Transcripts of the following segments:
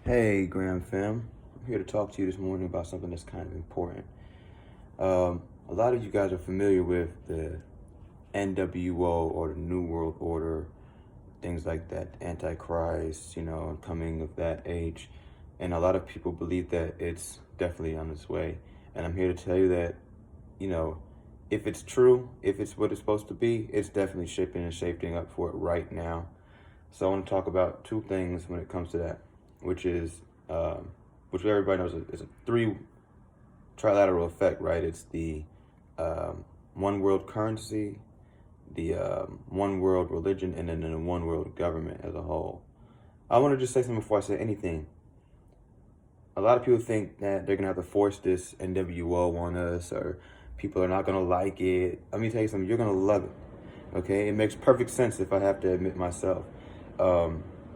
Hey, Graham fam. I'm here to talk to you this morning about something that's kind of important. A lot of you guys are familiar with the NWO or the New World Order, things like that, Antichrist, coming of that age. And a lot of people believe that it's definitely on its way. And I'm here to tell you that, you know, if it's true, if it's what it's supposed to be, it's definitely shaping up for it right now. So I want to talk about two things when it comes to that, which is, which everybody knows is a three trilateral effect, right? It's the one world currency, the one world religion, and then the one world government as a whole. I want to just say something before I say anything. A lot of people think that they're going to have to force this NWO on us, or people are not going to like it. Let me tell you something, you're going to love it, okay? It makes perfect sense if I have to admit myself.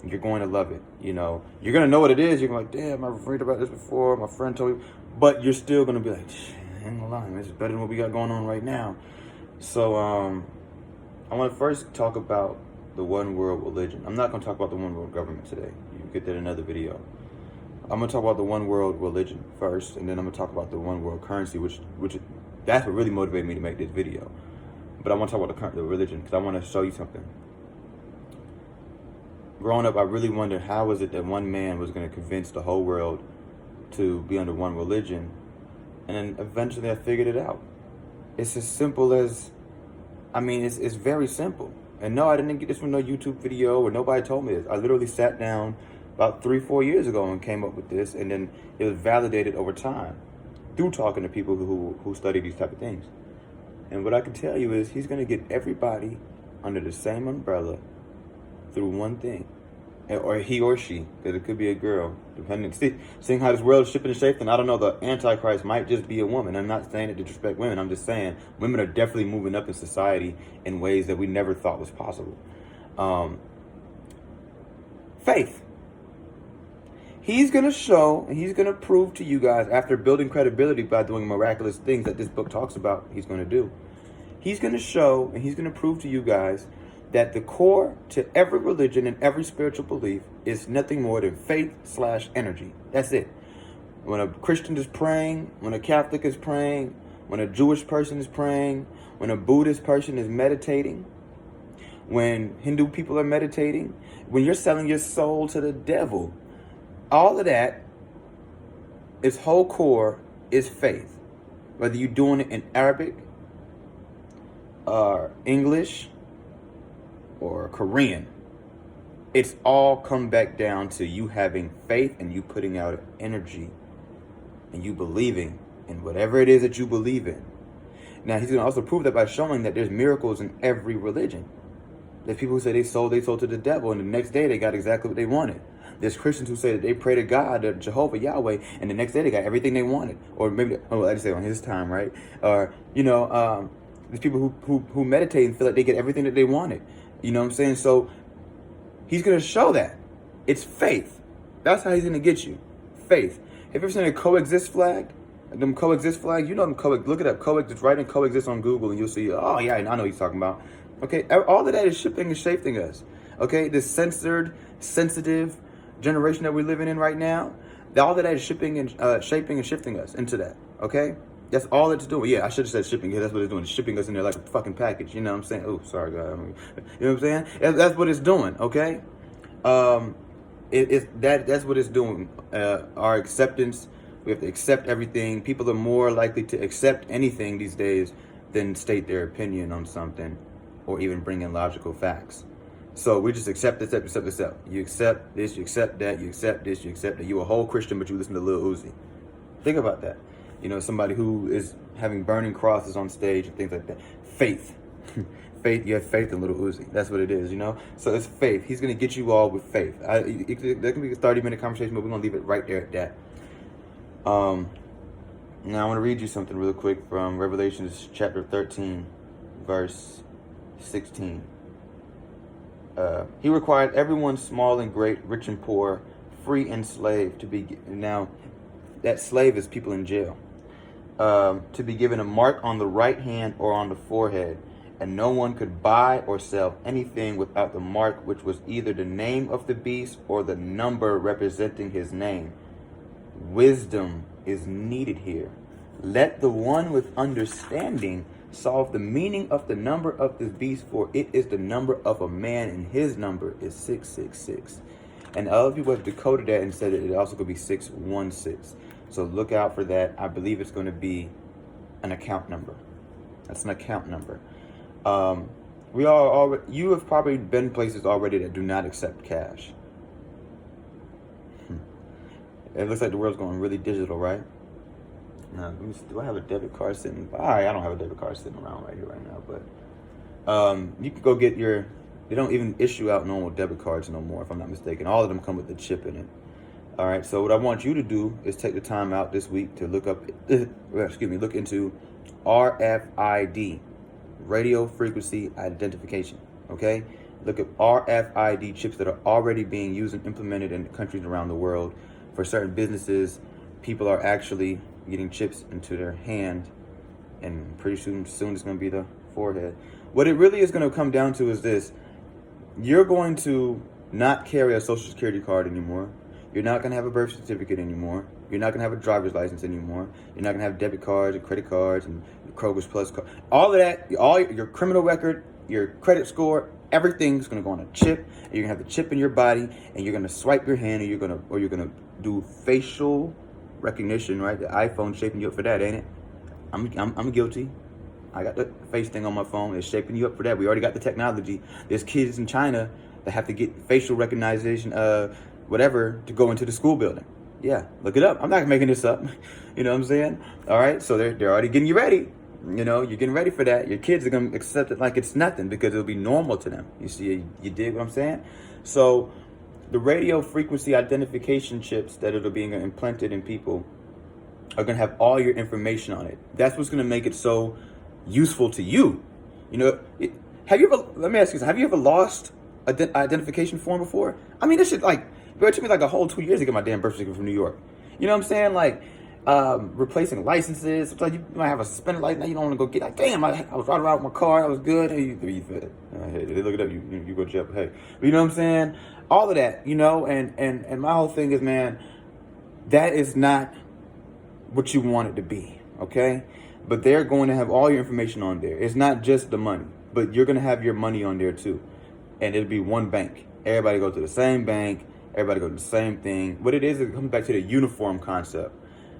You're going to love it. You're going to know what it is. You're going to be like, damn, I've read about this before. My friend told me. But you're still going to be like, I ain't gonna lie, man, this is better than what we got going on right now. So I want to first talk about the one world religion. I'm not going to talk about the one world government today. You get that in another video. I'm going to talk about the one world religion first, and then I'm going to talk about the one world currency, which that's what really motivated me to make this video. But I want to talk about the religion because I want to show you something. Growing up, I really wondered how is it that one man was going to convince the whole world to be under one religion, and then eventually I figured it out. It's as simple as, it's very simple. And no, I didn't get this from no YouTube video, or nobody told me this. I literally sat down about 3-4 years ago and came up with this, and then it was validated over time through talking to people who study these type of things. And what I can tell you is he's going to get everybody under the same umbrella through one thing, or he or she, because it could be a girl, depending. Seeing how this world is shipping and shaping, I don't know, the Antichrist might just be a woman. I'm not saying it to disrespect women. I'm just saying women are definitely moving up in society in ways that we never thought was possible. Faith. He's going to show and he's going to prove to you guys, after building credibility by doing miraculous things that this book talks about he's going to do. He's going to show and he's going to prove to you guys that the core to every religion and every spiritual belief is nothing more than faith/energy. That's it. When a Christian is praying, when a Catholic is praying, when a Jewish person is praying, when a Buddhist person is meditating, when Hindu people are meditating, when you're selling your soul to the devil, all of that, its whole core is faith. Whether you're doing it in Arabic or English or Korean, it's all come back down to you having faith and you putting out energy and you believing in whatever it is that you believe in. Now, he's going to also prove that by showing that there's miracles in every religion. There's people who say they sold to the devil, and the next day they got exactly what they wanted. There's Christians who say that they pray to God, to Jehovah, Yahweh, and the next day they got everything they wanted. Or maybe, I just say on his time, right? Or, there's people who meditate and feel like they get everything that they wanted. You know what I'm saying? So he's going to show that. It's faith. That's how he's going to get you. Faith. Have you ever seen a Coexist flag? Them Coexist flags? You know them look it up. Coexist. Write in Coexist on Google and you'll see, oh yeah, I know what he's talking about. Okay, all of that is shipping and shaping us. Okay, this censored, sensitive generation that we're living in right now, all of that is shaping and shifting us into that. Okay? That's all it's doing. Yeah, I should have said shipping, because that's what it's doing. It's shipping us in there like a fucking package. You know what I'm saying? Oh, sorry, God. You know what I'm saying? That's what it's doing, okay? That's what it's doing. Our acceptance, we have to accept everything. People are more likely to accept anything these days than state their opinion on something or even bring in logical facts. So we just accept this, accept. You accept this, you accept that, you accept this, you accept that. You're a whole Christian, but you listen to Lil Uzi. Think about that. Somebody who is having burning crosses on stage and things like that. Faith. Faith, you have faith in Lil Uzi. That's what it is, So it's faith. He's going to get you all with faith. That can be a 30-minute conversation, but we're going to leave it right there at that. Now I want to read you something real quick from Revelation chapter 13, verse 16. He required everyone, small and great, rich and poor, free and slave, to be... Now, that slave is people in jail. To be given a mark on the right hand or on the forehead, and no one could buy or sell anything without the mark, which was either the name of the beast or the number representing his name. Wisdom is needed here. Let the one with understanding solve the meaning of the number of the beast, for it is the number of a man, and his number is 666. And other people have decoded that and said that it also could be 616. So look out for that. I believe it's going to be an account number. That's an account number. You have probably been places already that do not accept cash. It looks like the world's going really digital, right? Now, let me see, do I have a debit card sitting? I don't have a debit card sitting around right here right now, but you can go get your. They don't even issue out normal debit cards no more, if I'm not mistaken. All of them come with a chip in it. All right. So what I want you to do is take the time out this week to look into RFID, radio frequency identification. Okay. Look at RFID chips that are already being used and implemented in countries around the world. For certain businesses, people are actually getting chips into their hand, and pretty soon it's going to be the forehead. What it really is going to come down to is this. You're going to not carry a social security card anymore. You're not going to have a birth certificate anymore. You're not going to have a driver's license anymore. You're not going to have debit cards and credit cards and Kroger's Plus card. All of that, all your criminal record, your credit score, everything's going to go on a chip. And you're going to have the chip in your body, and you're going to swipe your hand, and you're going to do facial recognition, right? The iPhone shaping you up for that, ain't it? I'm guilty. I got the face thing on my phone. It's shaping you up for that. We already got the technology. There's kids in China that have to get facial recognition, whatever, to go into the school building. Yeah, look it up. I'm not making this up. You know what I'm saying? All right, so they're already getting you ready. You know, you're getting ready for that. Your kids are going to accept it like it's nothing because it'll be normal to them. You see, you dig what I'm saying? So the radio frequency identification chips that are being implanted in people are going to have all your information on it. That's what's going to make it so useful to you. You know, let me ask you something. Have you ever lost an identification form before? I mean, this shit, like, it took me like a whole 2 years to get my damn birth certificate from New York. You know what I'm saying? Like, replacing licenses. Sometimes you might have a suspended license. Now you don't want to go get, like, damn, I was riding around with my car. I was good. Hey, they look it up. You go to jail. Hey, but you know what I'm saying? All of that, you know, and my whole thing is, man, that is not what you want it to be, okay? But they're going to have all your information on there. It's not just the money, but you're going to have your money on there too. And it'll be one bank. Everybody go to the same bank. Everybody go to the same thing. What it is, it comes back to the uniform concept.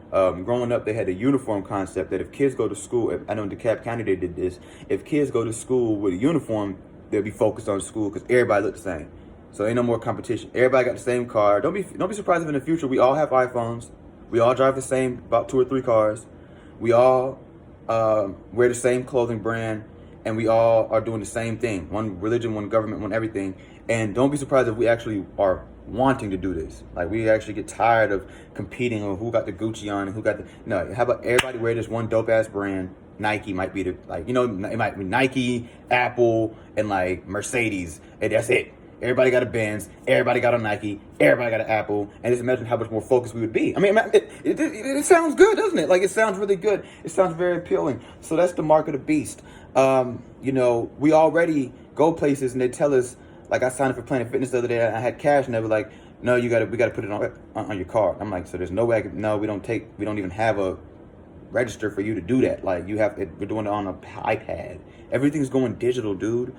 Growing up, they had the uniform concept that if kids go to school, I know in DeKalb County they did this, if kids go to school with a uniform, they'll be focused on school because everybody looks the same. So ain't no more competition. Everybody got the same car. Don't be surprised if in the future we all have iPhones. We all drive the same, about 2 or 3 cars. We all wear the same clothing brand, and we all are doing the same thing. One religion, one government, one everything. And don't be surprised if we actually are wanting to do this. Like, we actually get tired of competing on who got the Gucci on and who got the... No, how about everybody wear this one dope-ass brand? Nike might be the... Like, you know, it might be Nike, Apple, and, like, Mercedes. And that's it. Everybody got a Benz, everybody got a Nike, everybody got an Apple, and just imagine how much more focused we would be. I mean, it sounds good, doesn't it? Like, it sounds really good. It sounds very appealing. So that's the mark of the beast. You know, we already go places and they tell us, like, I signed up for Planet Fitness the other day, I had cash, and they were like, no, we got to put it on your card. I'm like, so there's no way we don't even have a register for you to do that. Like, we're doing it on an iPad. Everything's going digital, dude.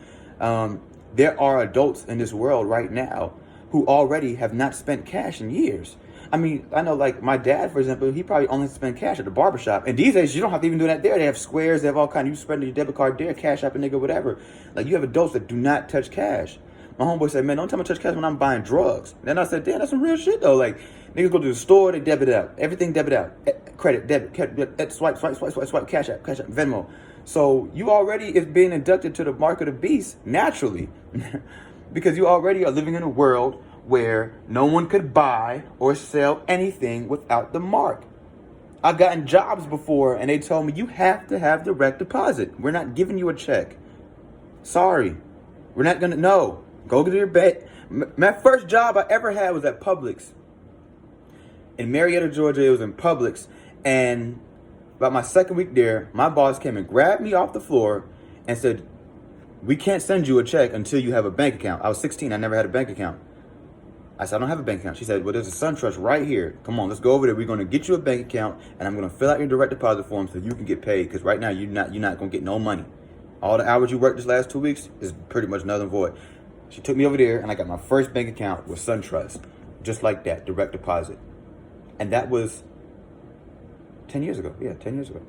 There are adults in this world right now who already have not spent cash in years. I mean, I know, like, my dad, for example, he probably only spent cash at the barbershop. And these days, you don't have to even do that there. They have squares. They have all kinds. You spend your debit card there, cash app, a nigga, whatever. Like, you have adults that do not touch cash. My homeboy said, man, don't tell me to touch cash when I'm buying drugs. Then I said, damn, that's some real shit, though. Like, niggas go to the store, they debit out. Everything debit out. Credit, debit, swipe, cash app, Venmo. So you already is being inducted to the mark of the beast naturally. Because you already are living in a world where no one could buy or sell anything without the mark. I've gotten jobs before and they told me you have to have direct deposit. We're not giving you a check. Sorry. We're not going to. No. Go get your bet. My first job I ever had was at Publix. In Marietta, Georgia, it was in Publix. And about my second week there, my boss came and grabbed me off the floor and said, we can't send you a check until you have a bank account. I was 16. I never had a bank account. I said, I don't have a bank account. She said, well, there's a SunTrust right here. Come on, let's go over there. We're going to get you a bank account, and I'm going to fill out your direct deposit form so you can get paid, because right now you're not going to get no money. All the hours you worked this last 2 weeks is pretty much null and void. She took me over there, and I got my first bank account with SunTrust, just like that, direct deposit. And that was 10 years ago. Yeah, 10 years ago.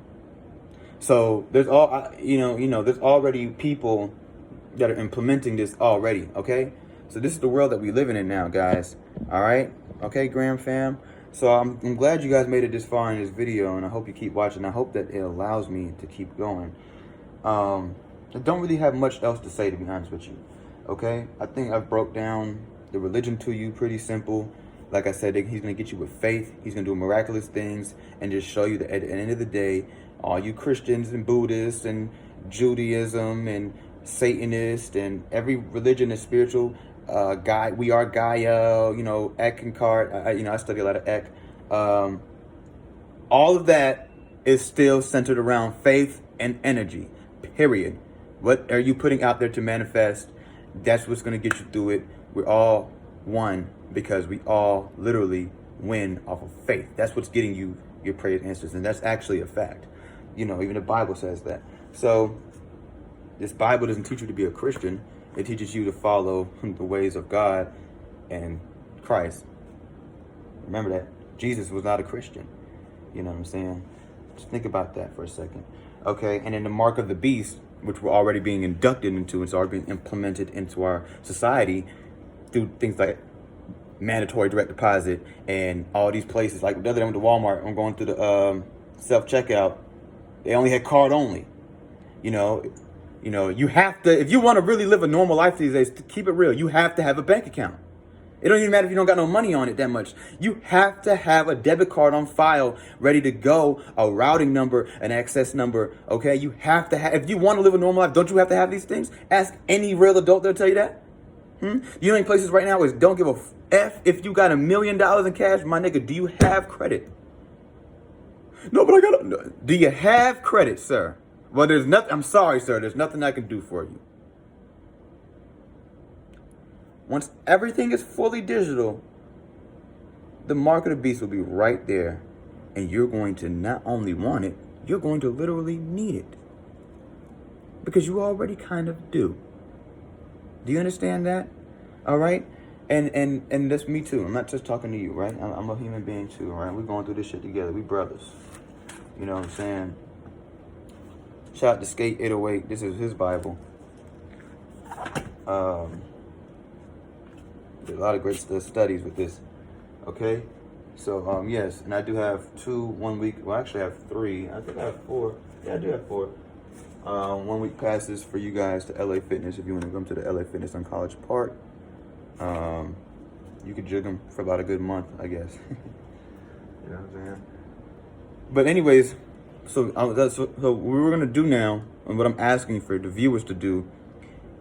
So there's there's already people that are implementing this already, okay? So this is the world that we living in now, guys. All right? Okay, Graham fam? So I'm glad you guys made it this far in this video, and I hope you keep watching. I hope that it allows me to keep going. I don't really have much else to say, to be honest with you. Okay? I think I've broke down the religion to you pretty simple. Like I said, he's going to get you with faith. He's going to do miraculous things and just show you that at the end of the day, all you Christians and Buddhists and Judaism and Satanists and every religion is spiritual. We are Gaia, Ek and Card. I study a lot of Ek. All of that is still centered around faith and energy, period. What are you putting out there to manifest? That's what's going to get you through it. We're all one because we all literally win off of faith. That's what's getting you your prayer answers, and that's actually a fact. Even the Bible says that. So this Bible doesn't teach you to be a Christian. It teaches you to follow the ways of God and Christ. Remember that. Jesus was not a Christian. You know what I'm saying? Just think about that for a second. Okay, and then the mark of the beast, which we're already being inducted into, it's already being implemented into our society through things like mandatory direct deposit and all these places. Like the other day I went to Walmart, I'm going through the self-checkout. They only had card only. You have to, if you want to really live a normal life these days, to keep it real, you have to have a bank account. It don't even matter if you don't got no money on it that much. You have to have a debit card on file, ready to go, a routing number, an access number, okay? You have to have, if you want to live a normal life, don't you have to have these things? Ask any real adult, they'll tell you that. You know any places right now is don't give a F if you got $1 million in cash, my nigga, do you have credit? No, but I got, do you have credit, sir? Well, there's nothing, I'm sorry, sir, there's nothing I can do for you. Once everything is fully digital, the mark of the beast will be right there. And you're going to not only want it, you're going to literally need it. Because you already kind of do. Do you understand that? All right? And that's me too. I'm not just talking to you, right? I'm a human being too, right? We're going through this shit together. We brothers. You know what I'm saying? Shout out to Skate 808. This is his Bible. There's a lot of great studies with this. Okay? So, yes. And I do have 2 1 week. Well, actually I have 3. I think I have 4. Yeah, I do have 4. 1 week passes for you guys to LA Fitness if you want to come to the LA Fitness on College Park. You could jig them for about a good month, I guess. You know what I'm saying? But anyways, so what we're going to do now, and what I'm asking for the viewers to do,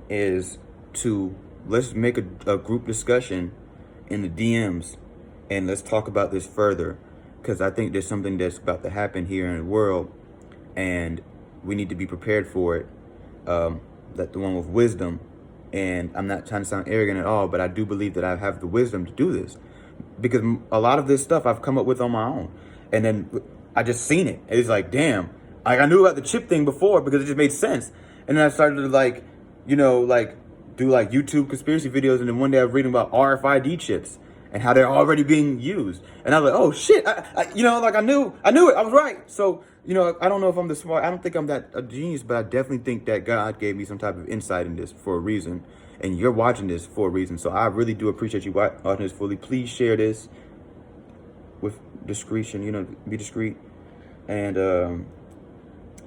is to let's make a group discussion in the DMs, and let's talk about this further, because I think there's something that's about to happen here in the world, and we need to be prepared for it. That the one with wisdom, and I'm not trying to sound arrogant at all, but I do believe that I have the wisdom to do this, because a lot of this stuff I've come up with on my own, and then I just seen it. It's like, damn, like I knew about the chip thing before because it just made sense, and then I started to do YouTube conspiracy videos, and then one day I was reading about RFID chips and how they're already being used, and I was like, oh shit, I knew it, I was right. So I don't know if I'm the smart, I don't think I'm that a genius, but I definitely think that God gave me some type of insight in this for a reason, and you're watching this for a reason. So I really do appreciate you watching this fully. Please share this with discretion, be discreet, and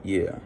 yeah.